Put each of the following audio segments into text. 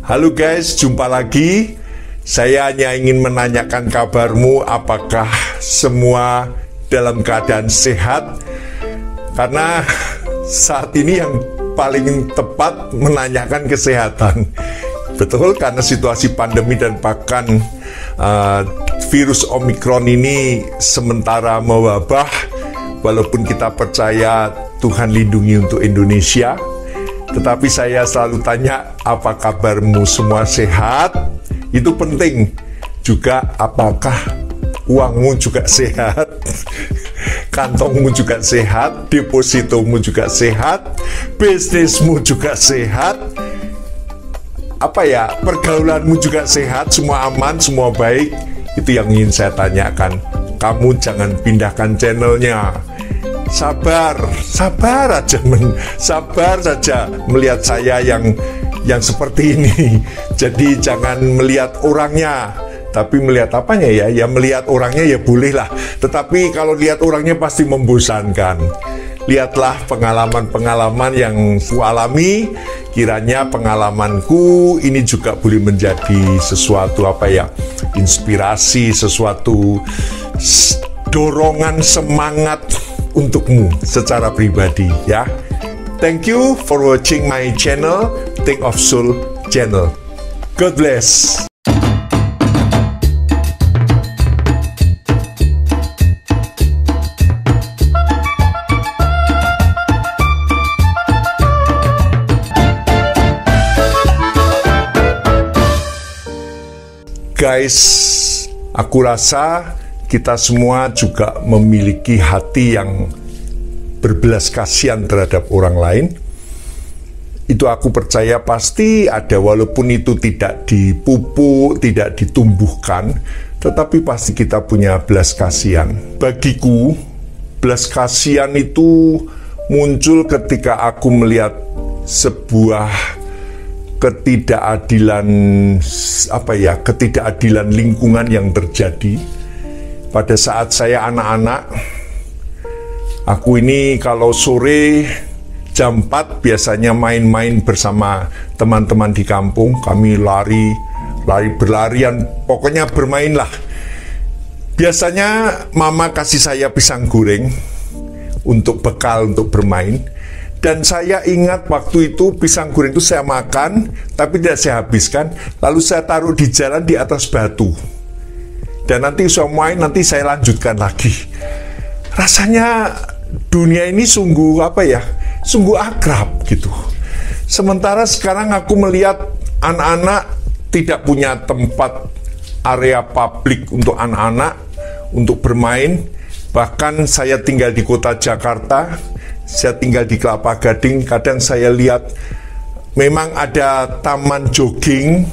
Halo guys, jumpa lagi. Saya hanya ingin menanyakan kabarmu, apakah semua dalam keadaan sehat? Karena saat ini yang paling tepat menanyakan kesehatan. Betul, karena situasi pandemi dan bahkan virus Omikron ini sementara mewabah. Walaupun kita percaya Tuhan lindungi untuk Indonesia, tetapi saya selalu tanya, apa kabarmu, semua sehat? Itu penting. Juga apakah uangmu juga sehat? Kantongmu juga sehat? Depositomu juga sehat? Bisnismu juga sehat? Pergaulanmu juga sehat? Semua aman, semua baik? Itu yang ingin saya tanyakan. Kamu jangan pindahkan channelnya. Sabar saja melihat saya yang seperti ini. Jadi jangan melihat orangnya, tapi melihat apanya ya? Ya melihat orangnya ya bolehlah. Tetapi kalau lihat orangnya pasti membosankan. Lihatlah pengalaman-pengalaman yang ku alami. Kiranya pengalamanku ini juga boleh menjadi sesuatu inspirasi, sesuatu dorongan semangat untukmu secara pribadi ya. Thank you for watching my channel, Think of Soul channel. God bless. Guys, aku rasa kita semua juga memiliki hati yang berbelas kasihan terhadap orang lain. Itu aku percaya pasti ada, walaupun itu tidak dipupuk, tidak ditumbuhkan, tetapi pasti kita punya belas kasihan. Bagiku, belas kasihan itu muncul ketika aku melihat sebuah ketidakadilan lingkungan yang terjadi. Pada saat saya anak-anak, aku ini kalau sore jam 4 biasanya main-main bersama teman-teman di kampung. Kami berlarian, pokoknya bermainlah. Biasanya mama kasih saya pisang goreng untuk bekal untuk bermain. Dan saya ingat waktu itu pisang goreng itu saya makan, tapi tidak saya habiskan. Lalu saya taruh di jalan di atas batu. Dan nanti saya main, nanti saya lanjutkan lagi. Rasanya dunia ini sungguh sungguh akrab gitu. Sementara sekarang aku melihat anak-anak tidak punya tempat area publik untuk anak-anak untuk bermain. Bahkan saya tinggal di kota Jakarta, saya tinggal di Kelapa Gading. Kadang saya lihat memang ada taman jogging,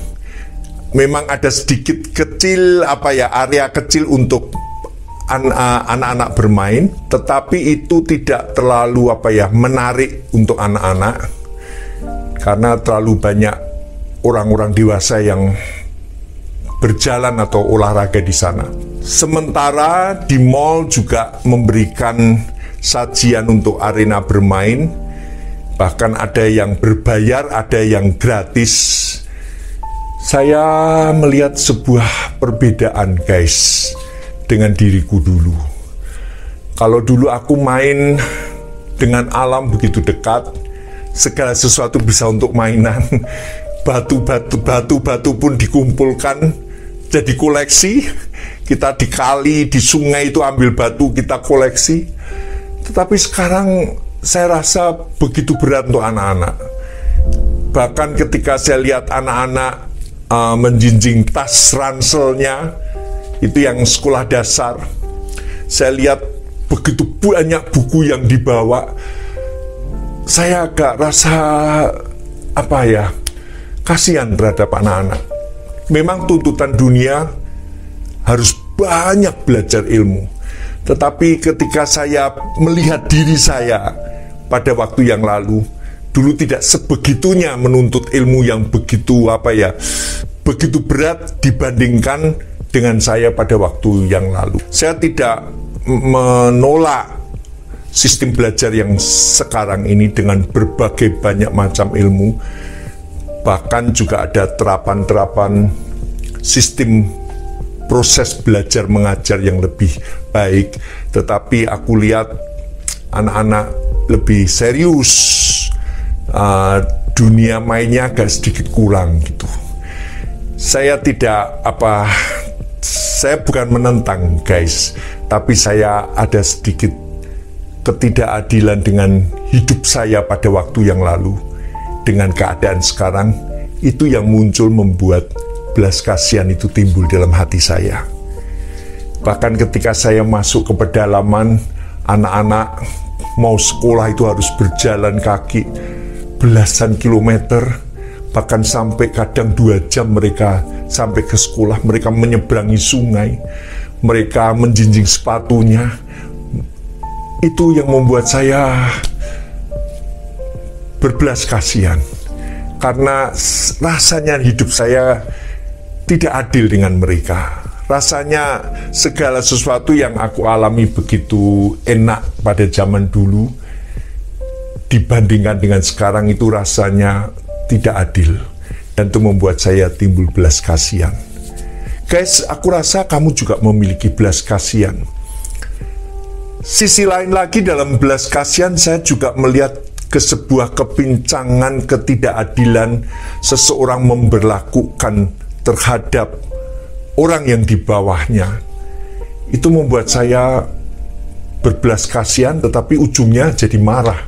memang ada sedikit kecil area kecil untuk anak-anak bermain, tetapi itu tidak terlalu menarik untuk anak-anak karena terlalu banyak orang-orang dewasa yang berjalan atau olahraga di sana. Sementara di mall juga memberikan sajian untuk arena bermain, bahkan ada yang berbayar, ada yang gratis. Saya melihat sebuah perbedaan guys dengan diriku dulu. Kalau dulu aku main dengan alam begitu dekat, segala sesuatu bisa untuk mainan. Batu pun dikumpulkan jadi koleksi. Kita di kali, di sungai itu ambil batu, kita koleksi. Tetapi sekarang saya rasa begitu berat untuk anak-anak. Bahkan ketika saya lihat anak-anak menjinjing tas ranselnya, itu yang sekolah dasar, saya lihat begitu banyak buku yang dibawa. Saya agak rasa kasihan terhadap anak-anak. Memang tuntutan dunia harus banyak belajar ilmu, tetapi ketika saya melihat diri saya pada waktu yang lalu, dulu tidak sebegitunya menuntut ilmu yang begitu begitu berat dibandingkan dengan saya pada waktu yang lalu. Saya tidak menolak sistem belajar yang sekarang ini dengan berbagai banyak macam ilmu. bahkan juga ada terapan-terapan sistem proses belajar mengajar yang lebih baik. Tetapi aku lihat anak-anak lebih serius, dunia mainnya agak sedikit kurang gitu. Saya bukan menentang guys, tapi saya ada sedikit ketidakadilan dengan hidup saya pada waktu yang lalu dengan keadaan sekarang. Itu yang muncul membuat belas kasihan itu timbul dalam hati saya. Bahkan ketika saya masuk ke pedalaman, anak-anak mau sekolah itu harus berjalan kaki belasan kilometer, bahkan sampai kadang 2 jam mereka sampai ke sekolah. Mereka menyeberangi sungai, mereka menjinjing sepatunya. Itu yang membuat saya berbelas kasihan, karena rasanya hidup saya tidak adil dengan mereka. Rasanya segala sesuatu yang aku alami begitu enak pada zaman dulu, dibandingkan dengan sekarang itu rasanya tidak adil. Dan itu membuat saya timbul belas kasihan. Guys, aku rasa kamu juga memiliki belas kasihan. Sisi lain lagi dalam belas kasihan, saya juga melihat ke sebuah kepincangan ketidakadilan seseorang memberlakukan terhadap orang yang di bawahnya. Itu membuat saya berbelas kasihan, tetapi ujungnya jadi marah.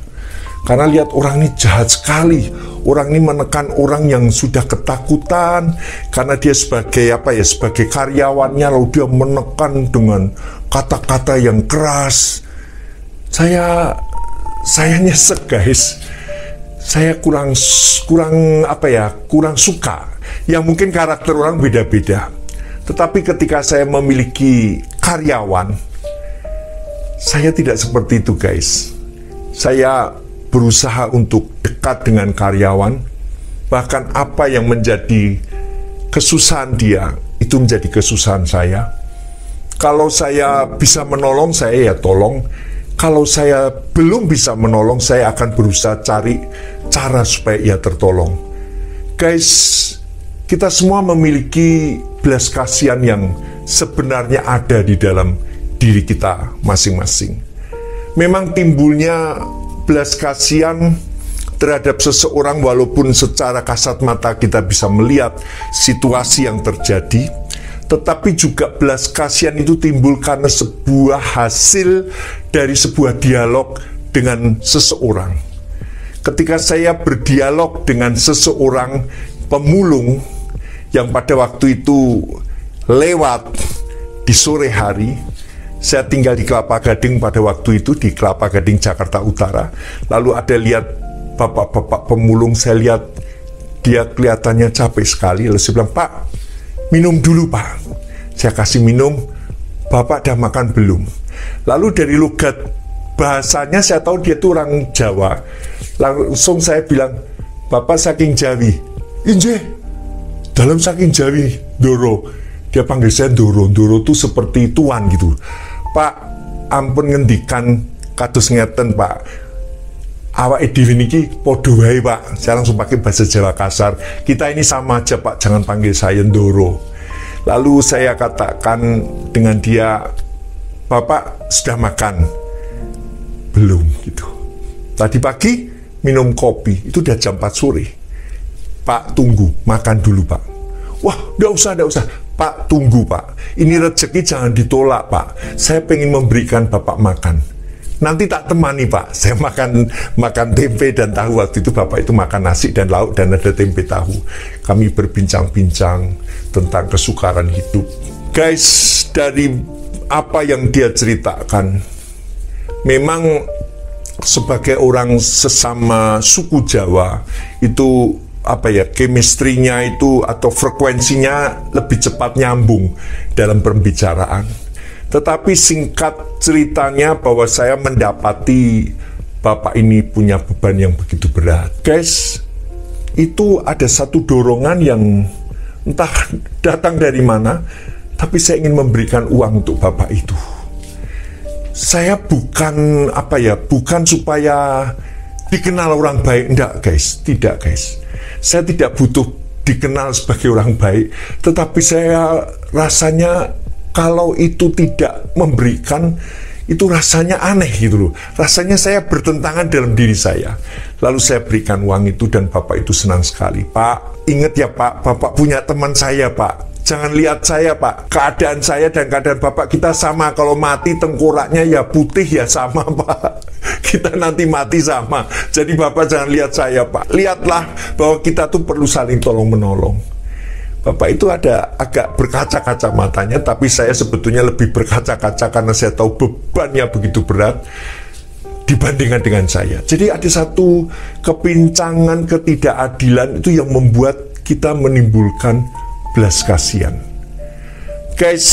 Karena lihat orang ini jahat sekali. Orang ini menekan orang yang sudah ketakutan karena dia sebagai sebagai karyawannya, lalu dia menekan dengan kata-kata yang keras. Saya nyesek guys. Saya kurang suka. Ya mungkin karakter orang beda-beda. Tetapi ketika saya memiliki karyawan, saya tidak seperti itu guys. Saya berusaha untuk dekat dengan karyawan, bahkan apa yang menjadi kesusahan dia, itu menjadi kesusahan saya. Kalau saya bisa menolong, saya ya tolong. Kalau saya belum bisa menolong, saya akan berusaha cari cara supaya ia tertolong. Guys, kita semua memiliki belas kasihan yang sebenarnya ada di dalam diri kita masing-masing. Memang timbulnya belas kasihan terhadap seseorang walaupun secara kasat mata kita bisa melihat situasi yang terjadi, tetapi juga belas kasihan itu timbul karena sebuah hasil dari sebuah dialog dengan seseorang. Ketika saya berdialog dengan seseorang pemulung yang pada waktu itu lewat di sore hari, saya tinggal di Kelapa Gading pada waktu itu, di Kelapa Gading, Jakarta Utara. Lalu ada lihat bapak-bapak pemulung, saya lihat dia kelihatannya capek sekali. Lalu saya bilang, "Pak, minum dulu Pak." Saya kasih minum. "Bapak udah makan belum?" Lalu dari logat bahasanya saya tahu dia itu orang Jawa. Langsung saya bilang, "Bapak saking Jawi." "Injih." Dalam saking Jawi, Doro. Dia panggil saya Doro. Doro itu seperti tuan gitu. "Pak, ampun ngendikan kados ngeten Pak. Awake dhewe niki padha wae Pak." Saya langsung pakai bahasa Jawa kasar. "Kita ini sama aja Pak, jangan panggil saya Doro." Lalu saya katakan dengan dia, "Bapak sudah makan?" "Belum," gitu. "Tadi pagi minum kopi, itu udah jam 4 sore." "Pak, tunggu, makan dulu Pak." "Wah, enggak usah. Pak, tunggu Pak. Ini rezeki jangan ditolak Pak. Saya pengen memberikan Bapak makan. Nanti tak temani Pak." Saya makan tempe dan tahu. Waktu itu Bapak itu makan nasi dan lauk dan ada tempe tahu. Kami berbincang-bincang tentang kesukaran hidup. Guys, dari apa yang dia ceritakan, memang sebagai orang sesama suku Jawa itu chemistry-nya itu atau frekuensinya lebih cepat nyambung dalam pembicaraan. Tetapi singkat ceritanya bahwa saya mendapati Bapak ini punya beban yang begitu berat. Guys, itu ada satu dorongan yang entah datang dari mana, tapi saya ingin memberikan uang untuk Bapak itu. Saya bukan supaya dikenal orang baik, enggak guys, tidak guys. Saya tidak butuh dikenal sebagai orang baik, tetapi saya rasanya kalau itu tidak memberikan, itu rasanya aneh gitu loh. Rasanya saya bertentangan dalam diri saya. Lalu saya berikan uang itu dan Bapak itu senang sekali. Pak, ingat ya Pak, Bapak punya teman saya Pak. Jangan lihat saya Pak, keadaan saya dan keadaan Bapak kita sama. Kalau mati tengkoraknya ya putih ya sama Pak. Kita nanti mati sama. Jadi Bapak jangan lihat saya Pak. Lihatlah bahwa kita tuh perlu saling tolong menolong. Bapak itu ada agak berkaca-kaca matanya, tapi saya sebetulnya lebih berkaca-kaca karena saya tahu bebannya begitu berat dibandingkan dengan saya. Jadi ada satu kepincangan, ketidakadilan itu yang membuat kita menimbulkan belas kasihan. Guys,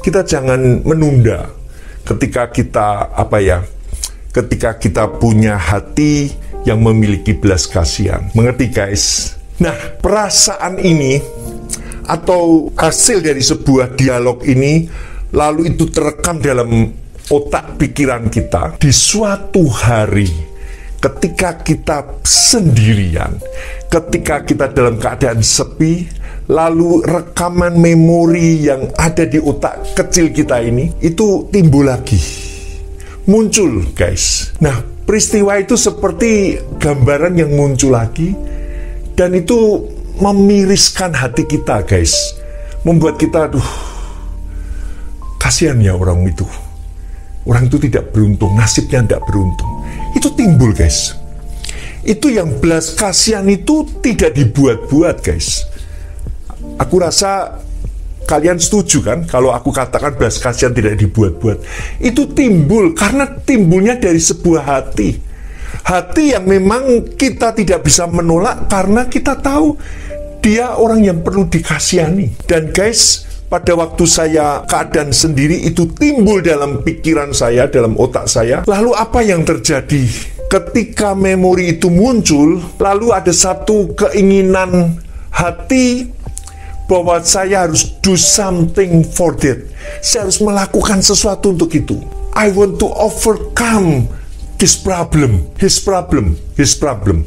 kita jangan menunda ketika kita ketika kita punya hati yang memiliki belas kasihan. Mengerti guys? Nah, perasaan ini atau hasil dari sebuah dialog ini lalu itu terekam dalam otak pikiran kita di suatu hari ketika kita sendirian, ketika kita dalam keadaan sepi, lalu rekaman memori yang ada di otak kecil kita ini itu timbul lagi, muncul guys. Nah, peristiwa itu seperti gambaran yang muncul lagi, dan itu memiriskan hati kita guys, membuat kita kasihan ya orang itu tidak beruntung, nasibnya tidak beruntung. Itu timbul guys. Itu yang belas kasihan itu tidak dibuat-buat guys. Aku rasa kalian setuju kan kalau aku katakan belas kasihan tidak dibuat-buat. Itu timbul karena timbulnya dari sebuah hati yang memang kita tidak bisa menolak karena kita tahu dia orang yang perlu dikasihani. Dan guys, pada waktu saya keadaan sendiri itu timbul dalam pikiran saya, dalam otak saya. Lalu apa yang terjadi? Ketika memori itu muncul, lalu ada satu keinginan hati bahwa saya harus do something for that. Saya harus melakukan sesuatu untuk itu. I want to overcome his problem.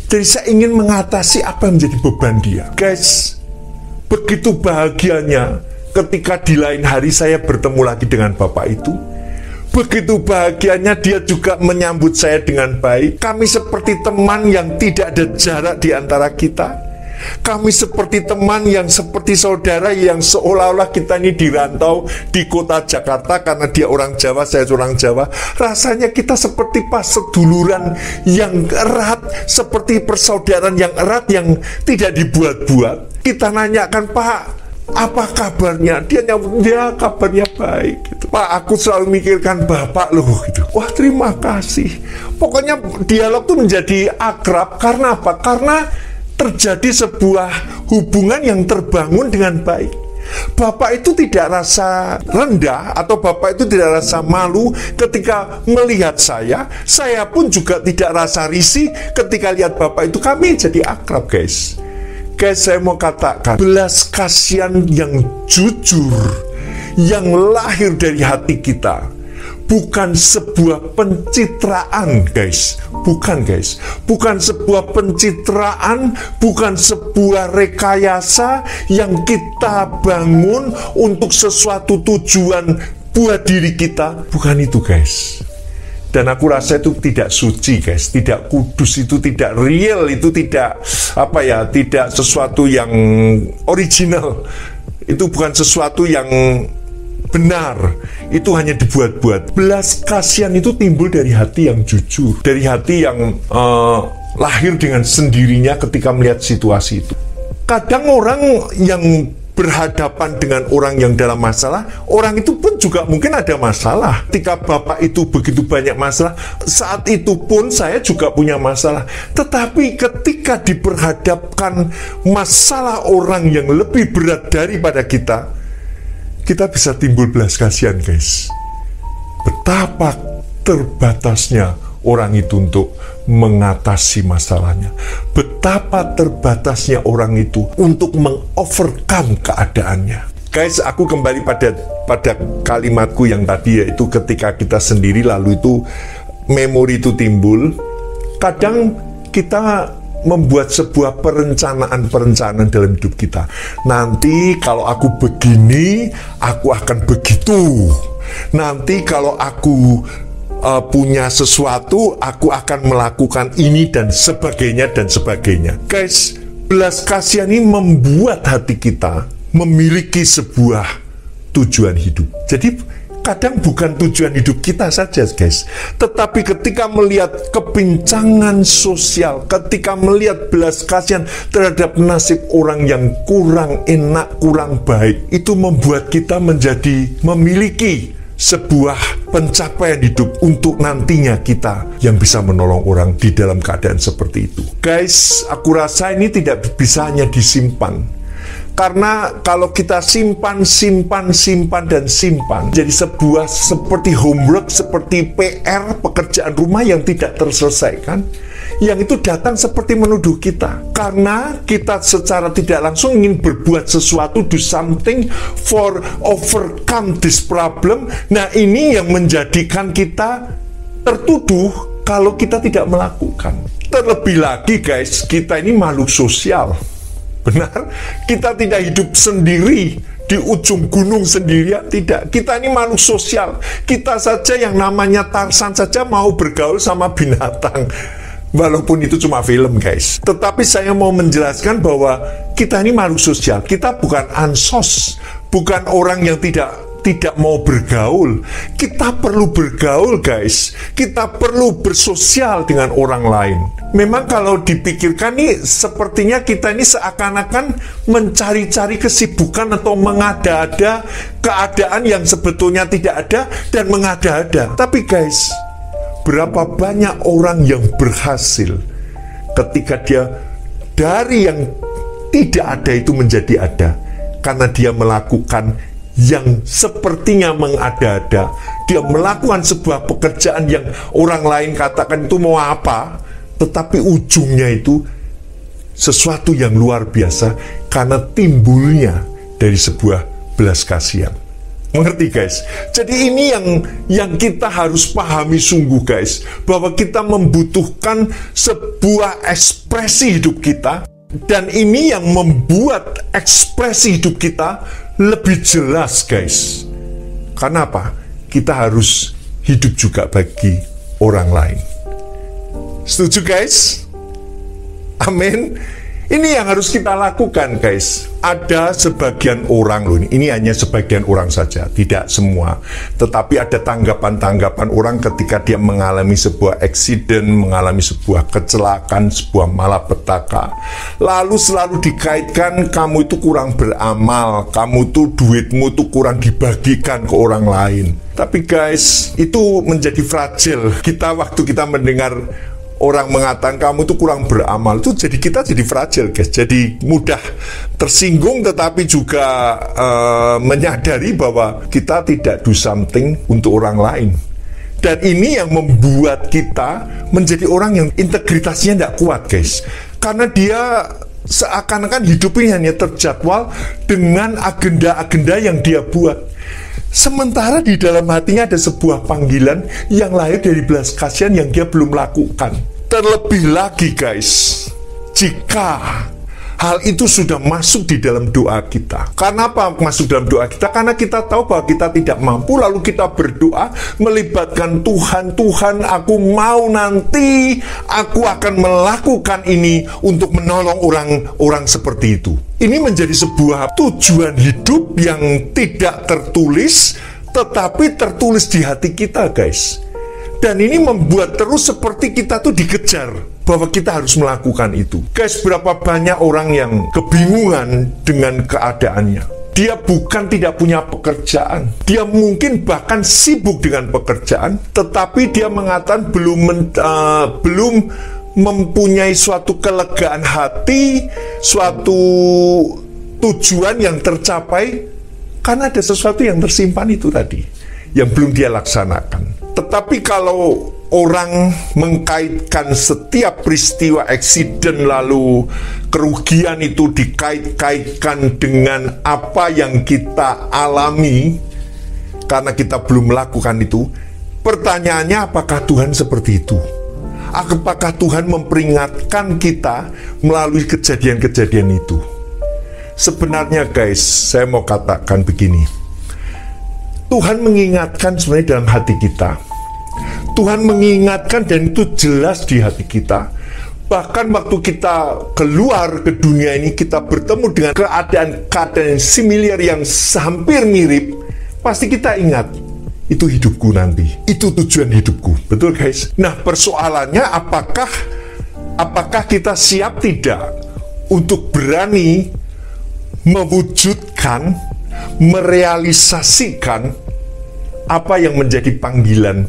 Jadi saya ingin mengatasi apa yang menjadi beban dia. Guys, begitu bahagianya ketika di lain hari saya bertemu lagi dengan Bapak itu. Begitu bahagianya dia juga menyambut saya dengan baik. Kami seperti teman yang tidak ada jarak di antara kita. Kami seperti teman yang seperti saudara yang seolah-olah kita ini dirantau di kota Jakarta karena dia orang Jawa, saya orang Jawa. Rasanya kita seperti seduluran yang erat, seperti persaudaraan yang erat yang tidak dibuat-buat. Kita nanyakan, Pak, apa kabarnya? Dia nyambut, dia kabarnya baik gitu. Pak, aku selalu mikirkan Bapak loh gitu. Wah, terima kasih. Pokoknya dialog itu menjadi akrab. Karena apa? Karena terjadi sebuah hubungan yang terbangun dengan baik. Bapak itu tidak rasa rendah atau Bapak itu tidak rasa malu ketika melihat saya pun juga tidak rasa risih ketika lihat Bapak itu. Kami jadi akrab guys. Guys, saya mau katakan, belas kasihan yang jujur yang lahir dari hati kita bukan sebuah pencitraan guys. Bukan sebuah pencitraan, bukan sebuah rekayasa yang kita bangun untuk sesuatu tujuan buat diri kita. Bukan itu guys. Dan aku rasa itu tidak suci guys, tidak kudus, itu tidak real, itu tidak tidak sesuatu yang original. Itu bukan sesuatu yang benar, itu hanya dibuat-buat. Belas kasihan itu timbul dari hati yang jujur, dari hati yang lahir dengan sendirinya ketika melihat situasi itu. Kadang orang yang berhadapan dengan orang yang dalam masalah, orang itu pun juga mungkin ada masalah. Ketika Bapak itu begitu banyak masalah, saat itu pun saya juga punya masalah. Tetapi ketika diperhadapkan masalah orang yang lebih berat daripada kita bisa timbul belas kasihan guys. Betapa terbatasnya orang itu untuk mengatasi masalahnya. Betapa terbatasnya orang itu untuk mengovercome keadaannya. Guys, aku kembali pada kalimatku yang tadi, yaitu ketika kita sendiri lalu itu memori itu timbul. Kadang kita membuat sebuah perencanaan dalam hidup kita. Nanti kalau aku begini, aku akan begitu. Nanti kalau aku punya sesuatu, aku akan melakukan ini dan sebagainya dan sebagainya. Guys, belas kasihan ini membuat hati kita memiliki sebuah tujuan hidup. Jadi kadang bukan tujuan hidup kita saja, guys, tetapi ketika melihat kebincangan sosial, ketika melihat belas kasihan terhadap nasib orang yang kurang enak, kurang baik, itu membuat kita menjadi memiliki sebuah pencapaian hidup untuk nantinya kita yang bisa menolong orang di dalam keadaan seperti itu. Guys, aku rasa ini tidak bisa hanya disimpan. Karena kalau kita simpan, jadi sebuah seperti homework, seperti PR, pekerjaan rumah yang tidak terselesaikan, yang itu datang seperti menuduh kita. Karena kita secara tidak langsung ingin berbuat sesuatu, do something for overcome this problem. Nah, ini yang menjadikan kita tertuduh kalau kita tidak melakukan. Terlebih lagi, guys, kita ini makhluk sosial. Benar, kita tidak hidup sendiri di ujung gunung sendirian, tidak. Kita ini makhluk sosial. Kita saja yang namanya Tarzan saja mau bergaul sama binatang. Walaupun itu cuma film, guys. Tetapi saya mau menjelaskan bahwa kita ini makhluk sosial. Kita bukan ansos, bukan orang yang tidak mau bergaul. Kita perlu bergaul, guys. Kita perlu bersosial dengan orang lain. Memang kalau dipikirkan nih, sepertinya kita ini seakan-akan mencari-cari kesibukan atau mengada-ada keadaan yang sebetulnya tidak ada dan mengada-ada. Tapi guys, berapa banyak orang yang berhasil ketika dia dari yang tidak ada itu menjadi ada, karena dia melakukan yang sepertinya mengada-ada. Dia melakukan sebuah pekerjaan yang orang lain katakan itu mau apa, tetapi ujungnya itu sesuatu yang luar biasa karena timbulnya dari sebuah belas kasihan. Mengerti, guys? Jadi ini yang kita harus pahami sungguh, guys, bahwa kita membutuhkan sebuah ekspresi hidup kita, dan ini yang membuat ekspresi hidup kita lebih jelas, guys. Karena apa? Kita harus hidup juga bagi orang lain. Setuju, guys? Amin. Ini yang harus kita lakukan, guys. Ada sebagian orang loh, ini hanya sebagian orang saja, tidak semua. Tetapi ada tanggapan-tanggapan orang ketika dia mengalami sebuah accident, mengalami sebuah kecelakaan, sebuah malapetaka. Lalu selalu dikaitkan, kamu itu kurang beramal, kamu tuh duitmu tuh kurang dibagikan ke orang lain. Tapi guys, itu menjadi fragile. Waktu kita mendengar orang mengatakan kamu itu kurang beramal, itu jadi kita jadi fragile, guys. Jadi mudah tersinggung, tetapi juga menyadari bahwa kita tidak do something untuk orang lain. Dan ini yang membuat kita menjadi orang yang integritasnya tidak kuat, guys. Karena dia seakan-akan hidup ini hanya terjadwal dengan agenda-agenda yang dia buat. Sementara di dalam hatinya ada sebuah panggilan yang lahir dari belas kasihan yang dia belum lakukan. Terlebih lagi, guys, jika hal itu sudah masuk di dalam doa kita. Karena apa masuk dalam doa kita? Karena kita tahu bahwa kita tidak mampu, lalu kita berdoa melibatkan Tuhan. Tuhan, aku mau nanti aku akan melakukan ini untuk menolong orang-orang seperti itu. Ini menjadi sebuah tujuan hidup yang tidak tertulis, tetapi tertulis di hati kita, guys. Dan ini membuat terus seperti kita tuh dikejar bahwa kita harus melakukan itu. Guys, berapa banyak orang yang kebingungan dengan keadaannya. Dia bukan tidak punya pekerjaan. Dia mungkin bahkan sibuk dengan pekerjaan, tetapi dia mengatakan belum mempunyai suatu kelegaan hati, suatu tujuan yang tercapai, karena ada sesuatu yang tersimpan itu tadi, yang belum dia laksanakan. Tetapi kalau orang mengkaitkan setiap peristiwa eksiden lalu kerugian itu dikait-kaitkan dengan apa yang kita alami karena kita belum melakukan itu, pertanyaannya apakah Tuhan seperti itu? Apakah Tuhan memperingatkan kita melalui kejadian-kejadian itu? Sebenarnya guys, saya mau katakan begini. Tuhan mengingatkan sebenarnya dalam hati kita. Tuhan mengingatkan dan itu jelas di hati kita. Bahkan waktu kita keluar ke dunia ini, kita bertemu dengan keadaan-keadaan yang similar, yang hampir mirip, pasti kita ingat, itu hidupku nanti, itu tujuan hidupku. Betul guys? Nah, persoalannya apakah kita siap tidak untuk berani mewujudkan, merealisasikan apa yang menjadi panggilan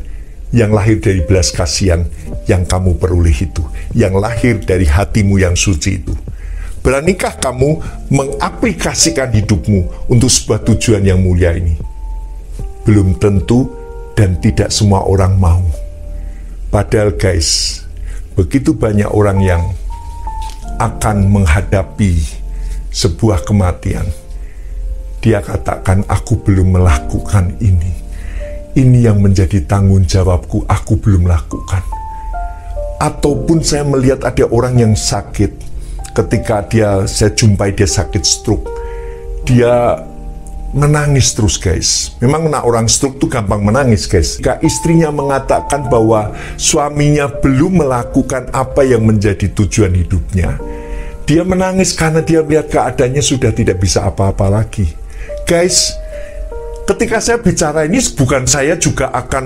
yang lahir dari belas kasihan yang kamu peroleh itu, yang lahir dari hatimu yang suci itu. Beranikah kamu mengaplikasikan hidupmu untuk sebuah tujuan yang mulia ini? Belum tentu dan tidak semua orang mau. Padahal guys, begitu banyak orang yang akan menghadapi sebuah kematian, dia katakan, aku belum melakukan ini. Ini yang menjadi tanggung jawabku, aku belum lakukan. Ataupun saya melihat ada orang yang sakit, ketika saya jumpai dia sakit stroke, dia menangis terus guys. Memang orang stroke itu gampang menangis guys. Jika istrinya mengatakan bahwa suaminya belum melakukan apa yang menjadi tujuan hidupnya, dia menangis karena dia melihat keadaannya sudah tidak bisa apa-apa lagi. Guys, ketika saya bicara ini, bukan saya juga akan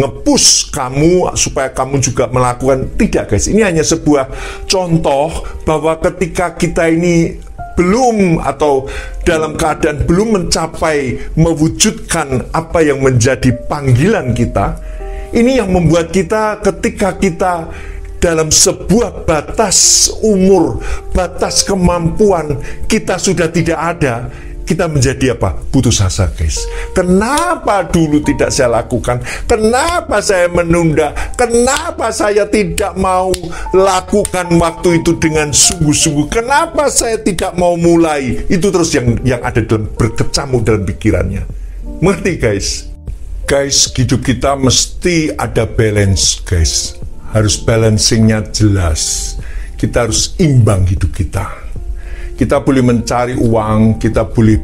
nge-push kamu supaya kamu juga melakukan. Tidak guys, ini hanya sebuah contoh bahwa ketika kita ini belum atau dalam keadaan belum mencapai mewujudkan apa yang menjadi panggilan kita, ini yang membuat kita ketika kita dalam sebuah batas umur, batas kemampuan kita sudah tidak ada, kita menjadi apa? Putus asa guys. Kenapa dulu tidak saya lakukan? Kenapa saya menunda? Kenapa saya tidak mau lakukan waktu itu dengan sungguh-sungguh? Kenapa saya tidak mau mulai? Itu terus yang ada dalam berkecamuk dalam pikirannya. Mengerti guys? Guys, hidup kita mesti ada balance guys. Harus balancingnya jelas. Kita harus imbang hidup kita. Kita boleh mencari uang, kita boleh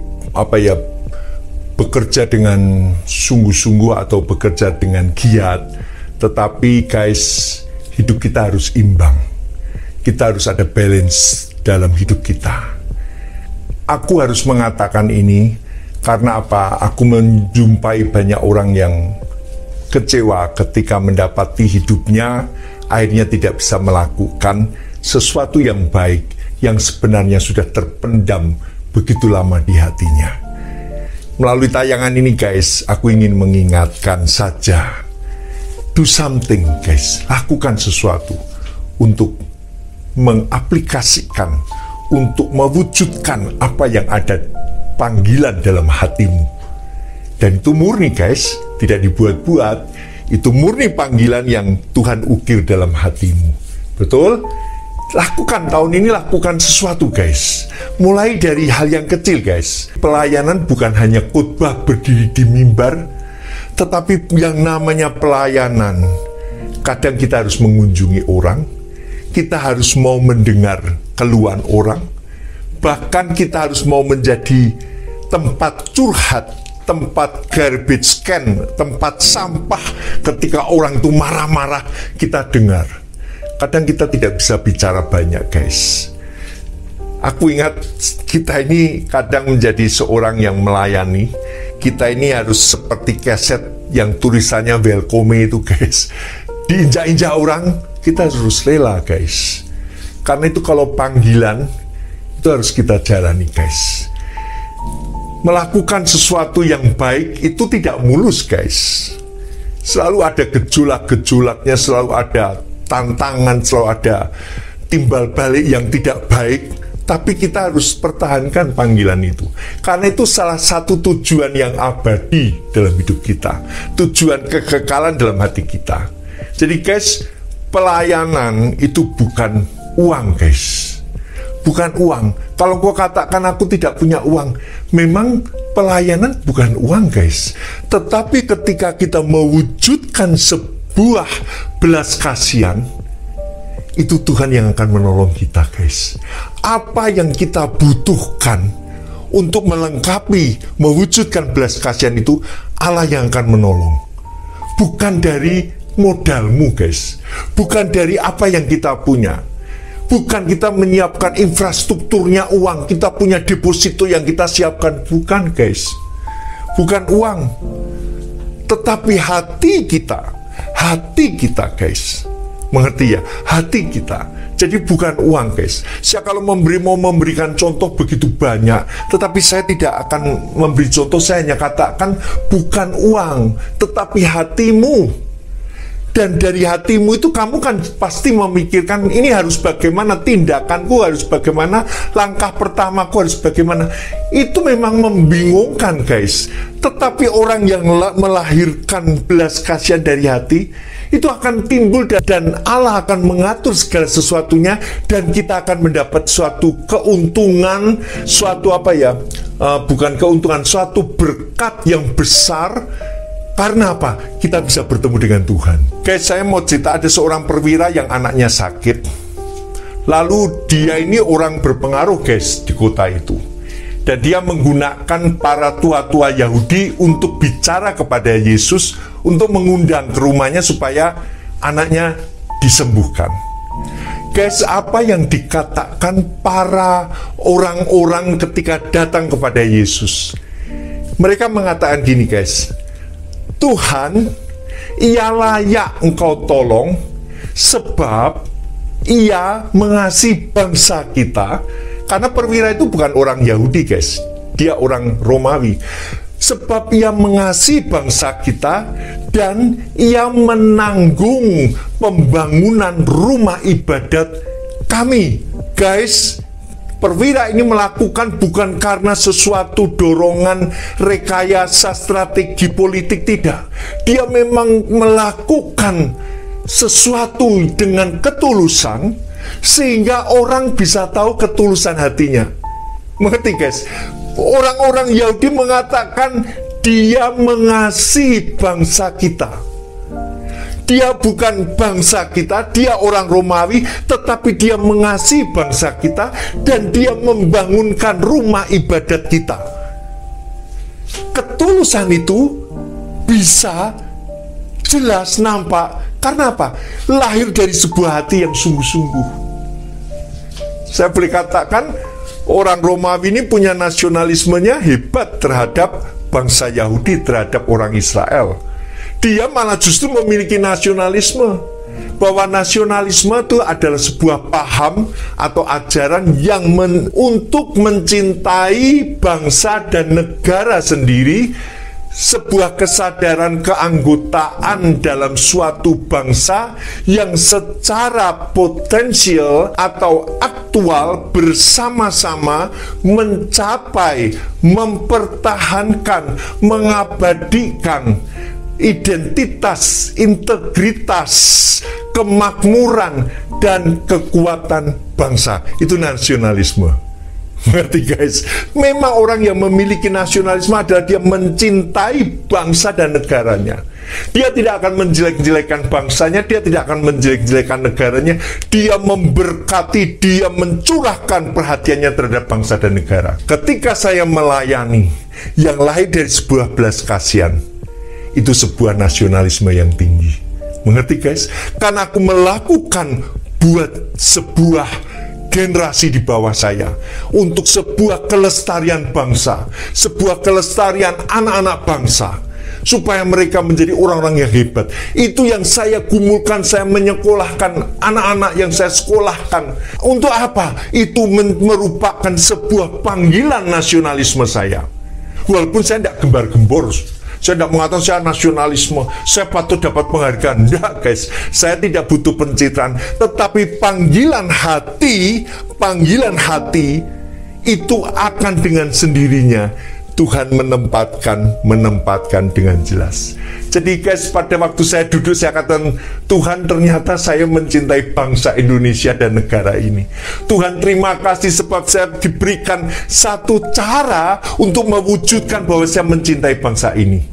bekerja dengan sungguh-sungguh atau bekerja dengan giat. Tetapi guys, hidup kita harus imbang. Kita harus ada balance dalam hidup kita. Aku harus mengatakan ini karena apa? Aku menjumpai banyak orang yang kecewa ketika mendapati hidupnya akhirnya tidak bisa melakukan sesuatu yang baik yang sebenarnya sudah terpendam begitu lama di hatinya. Melalui tayangan ini guys, aku ingin mengingatkan saja, do something guys, lakukan sesuatu untuk mengaplikasikan, untuk mewujudkan apa yang ada panggilan dalam hatimu. Dan itu murni guys, tidak dibuat-buat. Itu murni panggilan yang Tuhan ukir dalam hatimu. Betul? Lakukan tahun ini, lakukan sesuatu guys. Mulai dari hal yang kecil guys. Pelayanan bukan hanya khotbah berdiri di mimbar, tetapi yang namanya pelayanan, kadang kita harus mengunjungi orang, kita harus mau mendengar keluhan orang, bahkan kita harus mau menjadi tempat curhat, tempat garbage can, tempat sampah. Ketika orang itu marah-marah, kita dengar. Kadang kita tidak bisa bicara banyak guys. Aku ingat kita ini kadang menjadi seorang yang melayani. Kita ini harus seperti keset yang tulisannya welcome itu guys. Diinjak-injak orang, kita harus rela guys. Karena itu kalau panggilan, itu harus kita jalani guys. Melakukan sesuatu yang baik itu tidak mulus guys. Selalu ada gejolak-gejolaknya, selalu ada tantangan, selalu ada timbal balik yang tidak baik. Tapi kita harus pertahankan panggilan itu. Karena itu salah satu tujuan yang abadi dalam hidup kita. Tujuan kekekalan dalam hati kita. Jadi guys, pelayanan itu bukan uang guys. Bukan uang. Kalau kau katakan aku tidak punya uang, memang pelayanan bukan uang guys. Tetapi ketika kita mewujudkan sebuah sebuah belas kasihan, itu Tuhan yang akan menolong kita, guys. Apa yang kita butuhkan untuk melengkapi, mewujudkan belas kasihan itu, Allah yang akan menolong. Bukan dari modalmu, guys. Bukan dari apa yang kita punya. Bukan kita menyiapkan infrastrukturnya uang, kita punya deposito yang kita siapkan. Bukan, guys. Bukan uang. Tetapi hati kita, guys. Mengerti ya? Hati kita. Jadi bukan uang, guys. Saya kalau mau memberikan contoh begitu banyak, tetapi saya tidak akan memberi contoh. Saya hanya katakan bukan uang, tetapi hatimu. Dan dari hatimu itu kamu kan pasti memikirkan, ini harus bagaimana, tindakanku harus bagaimana, langkah pertamaku harus bagaimana. Itu memang membingungkan, guys. Tetapi orang yang melahirkan belas kasihan dari hati, itu akan timbul dan Allah akan mengatur segala sesuatunya, dan kita akan mendapat suatu keuntungan, suatu suatu berkat yang besar. Karena apa? Kita bisa bertemu dengan Tuhan. Guys, saya mau cerita, ada seorang perwira yang anaknya sakit. Lalu dia ini orang berpengaruh, guys, di kota itu. Dan dia menggunakan para tua-tua Yahudi untuk bicara kepada Yesus, untuk mengundang ke rumahnya supaya anaknya disembuhkan. Guys, apa yang dikatakan para orang-orang ketika datang kepada Yesus? Mereka mengatakan gini, guys. Tuhan, Ia layak Engkau tolong sebab Ia mengasihi bangsa kita. Karena perwira itu bukan orang Yahudi, guys. Dia orang Romawi. Sebab Ia mengasihi bangsa kita dan Ia menanggung pembangunan rumah ibadat kami. Guys, perwira ini melakukan bukan karena sesuatu dorongan rekayasa strategi politik, tidak. Dia memang melakukan sesuatu dengan ketulusan, sehingga orang bisa tahu ketulusan hatinya. Mengerti, guys? Orang-orang Yahudi mengatakan dia mengasihi bangsa kita. Dia bukan bangsa kita, dia orang Romawi, tetapi dia mengasihi bangsa kita, dan dia membangunkan rumah ibadat kita. Ketulusan itu bisa jelas nampak. Karena apa? Lahir dari sebuah hati yang sungguh-sungguh. Saya boleh katakan, orang Romawi ini punya nasionalismenya hebat terhadap bangsa Yahudi, terhadap orang Israel. Dia malah justru memiliki nasionalisme, bahwa nasionalisme itu adalah sebuah paham atau ajaran yang untuk mencintai bangsa dan negara sendiri, sebuah kesadaran keanggotaan dalam suatu bangsa yang secara potensial atau aktual bersama-sama mencapai, mempertahankan, mengabadikan identitas, integritas, kemakmuran, dan kekuatan bangsa. Itu nasionalisme. Mengerti, guys? Memang orang yang memiliki nasionalisme adalah dia mencintai bangsa dan negaranya. Dia tidak akan menjelek-jelekan bangsanya, dia tidak akan menjelek-jelekan negaranya. Dia memberkati, dia mencurahkan perhatiannya terhadap bangsa dan negara. Ketika saya melayani yang lahir dari sebuah belas kasihan, itu sebuah nasionalisme yang tinggi. Mengerti, guys? Karena aku melakukan buat sebuah generasi di bawah saya, untuk sebuah kelestarian bangsa, sebuah kelestarian anak-anak bangsa, supaya mereka menjadi orang-orang yang hebat. Itu yang saya gumulkan, saya menyekolahkan anak-anak yang saya sekolahkan. Untuk apa? Itu merupakan sebuah panggilan nasionalisme saya. Walaupun saya tidak gembar-gembor, saya tidak mengatakan saya nasionalisme, saya patut dapat penghargaan. Tidak, guys. Saya tidak butuh pencitraan. Tetapi panggilan hati itu akan dengan sendirinya Tuhan menempatkan dengan jelas. Jadi, guys, pada waktu saya duduk, saya katakan, Tuhan, ternyata saya mencintai bangsa Indonesia dan negara ini. Tuhan, terima kasih sebab saya diberikan satu cara untuk mewujudkan bahwa saya mencintai bangsa ini.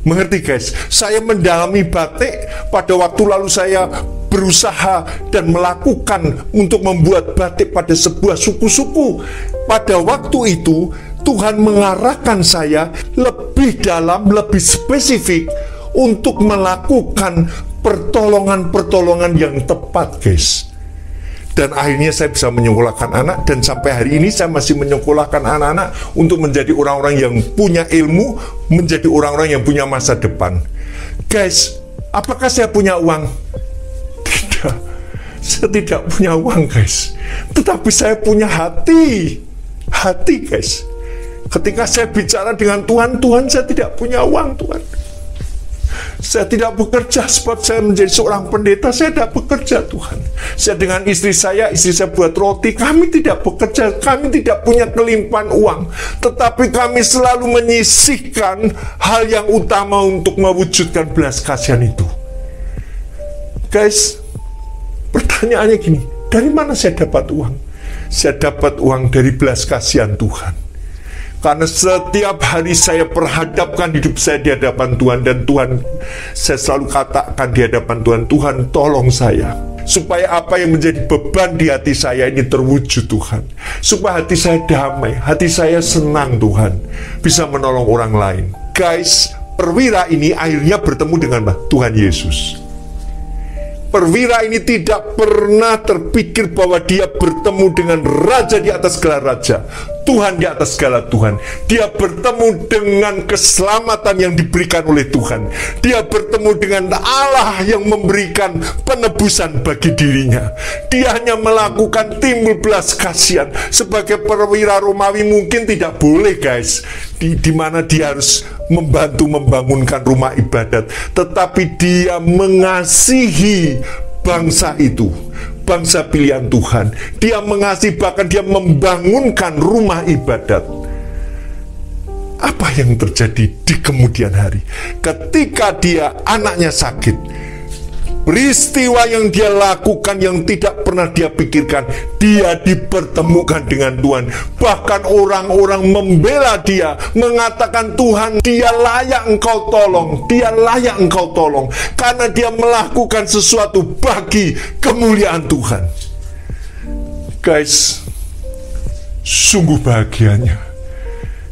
Mengerti guys? Saya mendalami batik. Pada waktu lalu saya berusaha dan melakukan untuk membuat batik pada sebuah suku-suku. Pada waktu itu Tuhan mengarahkan saya lebih dalam, lebih spesifik untuk melakukan pertolongan-pertolongan yang tepat guys. Dan akhirnya saya bisa menyekolahkan anak, dan sampai hari ini saya masih menyekolahkan anak-anak untuk menjadi orang-orang yang punya ilmu, menjadi orang-orang yang punya masa depan. Guys, apakah saya punya uang? Tidak, saya tidak punya uang guys. Tetapi saya punya hati guys. Ketika saya bicara dengan Tuhan, Tuhan saya tidak punya uang Tuhan. Saya tidak bekerja sebab saya menjadi seorang pendeta. Saya tidak bekerja Tuhan. Saya dengan istri saya buat roti. Kami tidak bekerja, kami tidak punya kelimpahan uang. Tetapi kami selalu menyisihkan hal yang utama untuk mewujudkan belas kasihan itu. Guys, pertanyaannya gini, dari mana saya dapat uang? Saya dapat uang dari belas kasihan Tuhan. Karena setiap hari saya perhadapkan hidup saya di hadapan Tuhan, dan Tuhan, saya selalu katakan di hadapan Tuhan, Tuhan tolong saya, supaya apa yang menjadi beban di hati saya ini terwujud Tuhan. Supaya hati saya damai, hati saya senang Tuhan, bisa menolong orang lain. Guys, perwira ini akhirnya bertemu dengan Tuhan Yesus. Perwira ini tidak pernah terpikir bahwa dia bertemu dengan raja di atas segala raja, Tuhan di atas segala Tuhan. Dia bertemu dengan keselamatan yang diberikan oleh Tuhan. Dia bertemu dengan Allah yang memberikan penebusan bagi dirinya. Dia hanya melakukan timbul belas kasihan. Sebagai perwira Romawi mungkin tidak boleh guys, di mana dia harus membantu membangunkan rumah ibadat, tetapi dia mengasihi bangsa itu, bangsa pilihan Tuhan. Dia mengasihi, bahkan dia membangunkan rumah ibadat. Apa yang terjadi di kemudian hari? Ketika dia anaknya sakit, peristiwa yang dia lakukan yang tidak pernah dia pikirkan, dia dipertemukan dengan Tuhan. Bahkan orang-orang membela dia, mengatakan, Tuhan, dia layak engkau tolong, dia layak engkau tolong, karena dia melakukan sesuatu bagi kemuliaan Tuhan. Guys, sungguh bahagianya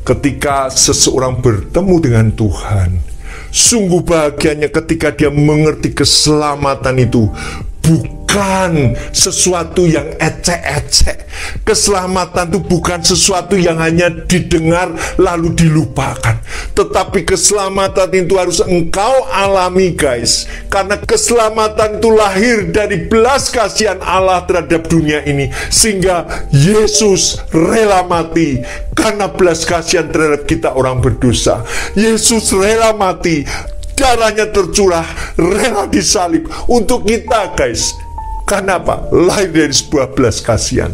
ketika seseorang bertemu dengan Tuhan. Sungguh bahagianya ketika dia mengerti keselamatan itu bukan sesuatu yang ecek-ecek. Keselamatan itu bukan sesuatu yang hanya didengar lalu dilupakan. Tetapi keselamatan itu harus engkau alami guys. Karena keselamatan itu lahir dari belas kasihan Allah terhadap dunia ini. Sehingga Yesus rela mati karena belas kasihan terhadap kita orang berdosa. Yesus rela mati, darahnya tercurah, rela disalib untuk kita guys. Karena apa? Lahir dari sebuah belas kasihan.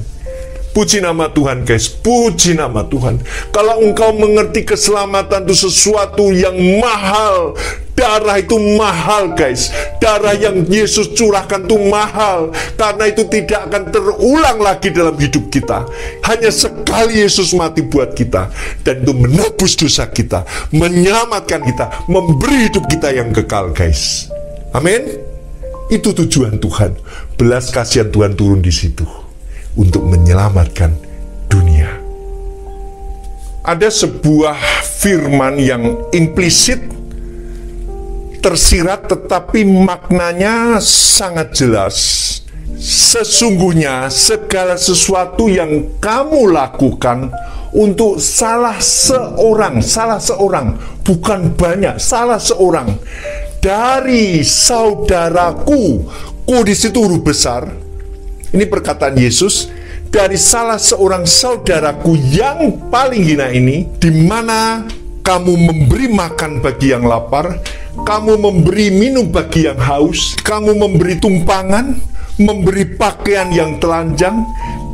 Puji nama Tuhan guys, puji nama Tuhan. Kalau engkau mengerti keselamatan itu sesuatu yang mahal, darah itu mahal guys. Darah yang Yesus curahkan itu mahal, karena itu tidak akan terulang lagi dalam hidup kita. Hanya sekali Yesus mati buat kita, dan itu menebus dosa kita, menyelamatkan kita, memberi hidup kita yang kekal guys. Amin. Itu tujuan Tuhan. Belas kasihan Tuhan turun di situ untuk menyelamatkan dunia. Ada sebuah firman yang implisit, tersirat, tetapi maknanya sangat jelas. Sesungguhnya segala sesuatu yang kamu lakukan untuk salah seorang, bukan banyak, salah seorang dari saudaraku, di situ huruf besar. Ini perkataan Yesus, dari salah seorang saudaraku yang paling hina ini, di mana kamu memberi makan bagi yang lapar, kamu memberi minum bagi yang haus, kamu memberi tumpangan, memberi pakaian yang telanjang,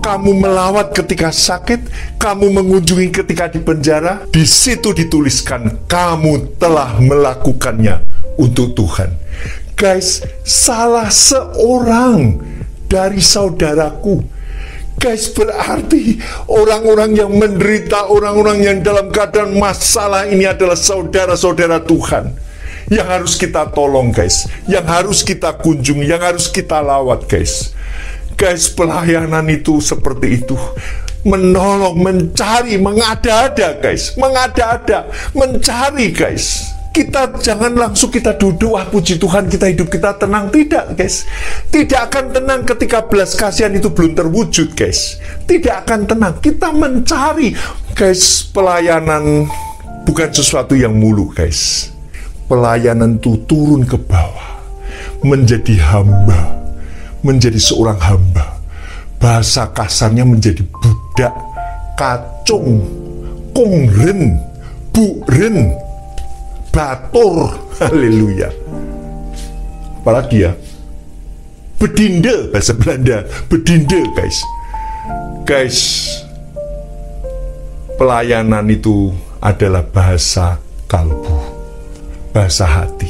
kamu melawat ketika sakit, kamu mengunjungi ketika di penjara. Di situ dituliskan, kamu telah melakukannya untuk Tuhan. Guys, salah seorang dari saudaraku. Guys, berarti orang-orang yang menderita, orang-orang yang dalam keadaan masalah ini adalah saudara-saudara Tuhan. yang harus kita tolong guys, yang harus kita kunjungi, yang harus kita lawat guys. Guys, pelayanan itu seperti itu, menolong, mencari, mengada-ada guys, mengada-ada, mencari guys. Kita jangan langsung kita duduk, wah puji Tuhan kita hidup kita tenang. Tidak guys, tidak akan tenang ketika belas kasihan itu belum terwujud guys. Tidak akan tenang, kita mencari guys. Pelayanan bukan sesuatu yang mulu guys. Pelayanan itu turun ke bawah, menjadi hamba, menjadi seorang hamba. Bahasa kasarnya menjadi budak, kacung, kongren, buren, batur, haleluya. Apalagi ya, bedinde, bahasa Belanda, bedinde guys. Guys, pelayanan itu adalah bahasa kalbu, bahasa hati,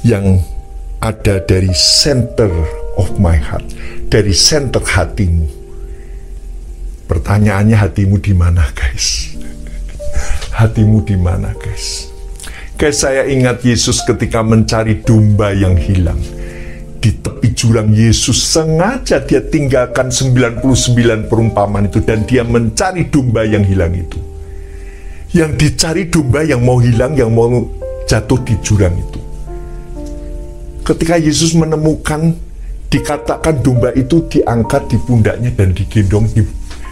yang ada dari center of my heart, dari center hatimu. Pertanyaannya, hatimu di mana guys? Hatimu di mana guys? Guys, saya ingat Yesus ketika mencari domba yang hilang. Di tepi jurang Yesus sengaja dia tinggalkan 99 perumpamaan itu, dan dia mencari domba yang hilang itu. Yang dicari domba yang mau hilang, yang mau jatuh di jurang itu. Ketika Yesus menemukan, dikatakan domba itu diangkat di pundaknya dan digendong,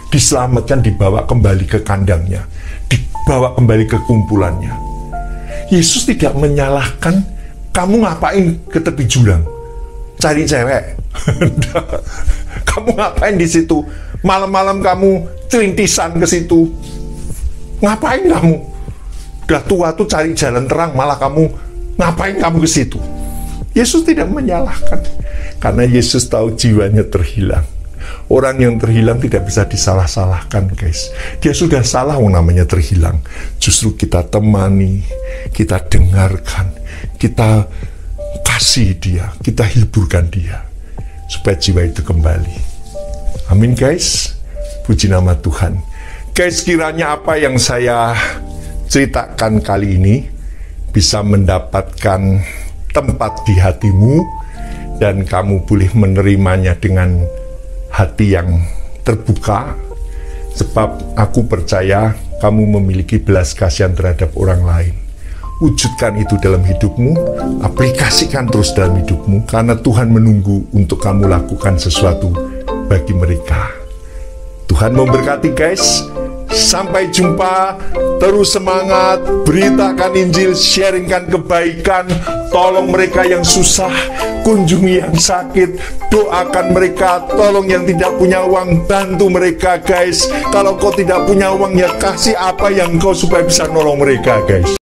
diselamatkan, dibawa kembali ke kandangnya, dibawa kembali ke kumpulannya. Yesus tidak menyalahkan, kamu ngapain ke tepi jurang? Cari cewek. Kamu ngapain di situ? Malam-malam kamu celintisan ke situ. Ngapain kamu? Udah tua tuh cari jalan terang, malah kamu ngapain kamu ke situ? Yesus tidak menyalahkan, karena Yesus tahu jiwanya terhilang. Orang yang terhilang tidak bisa disalah-salahkan guys. Dia sudah salah, namanya terhilang. Justru kita temani, kita dengarkan, kita kasih dia, kita hiburkan dia, supaya jiwa itu kembali. Amin guys. Puji nama Tuhan. Guys, kiranya apa yang saya ceritakan kali ini bisa mendapatkan tempat di hatimu, dan kamu boleh menerimanya dengan hati yang terbuka, sebab aku percaya kamu memiliki belas kasihan terhadap orang lain. Wujudkan itu dalam hidupmu, aplikasikan terus dalam hidupmu, karena Tuhan menunggu untuk kamu lakukan sesuatu bagi mereka. Tuhan memberkati guys. Sampai jumpa, terus semangat, beritakan Injil, sharingkan kebaikan, tolong mereka yang susah, kunjungi yang sakit, doakan mereka, tolong yang tidak punya uang, bantu mereka guys. Kalau kau tidak punya uang, ya kasih apa yang kau supaya bisa nolong mereka guys.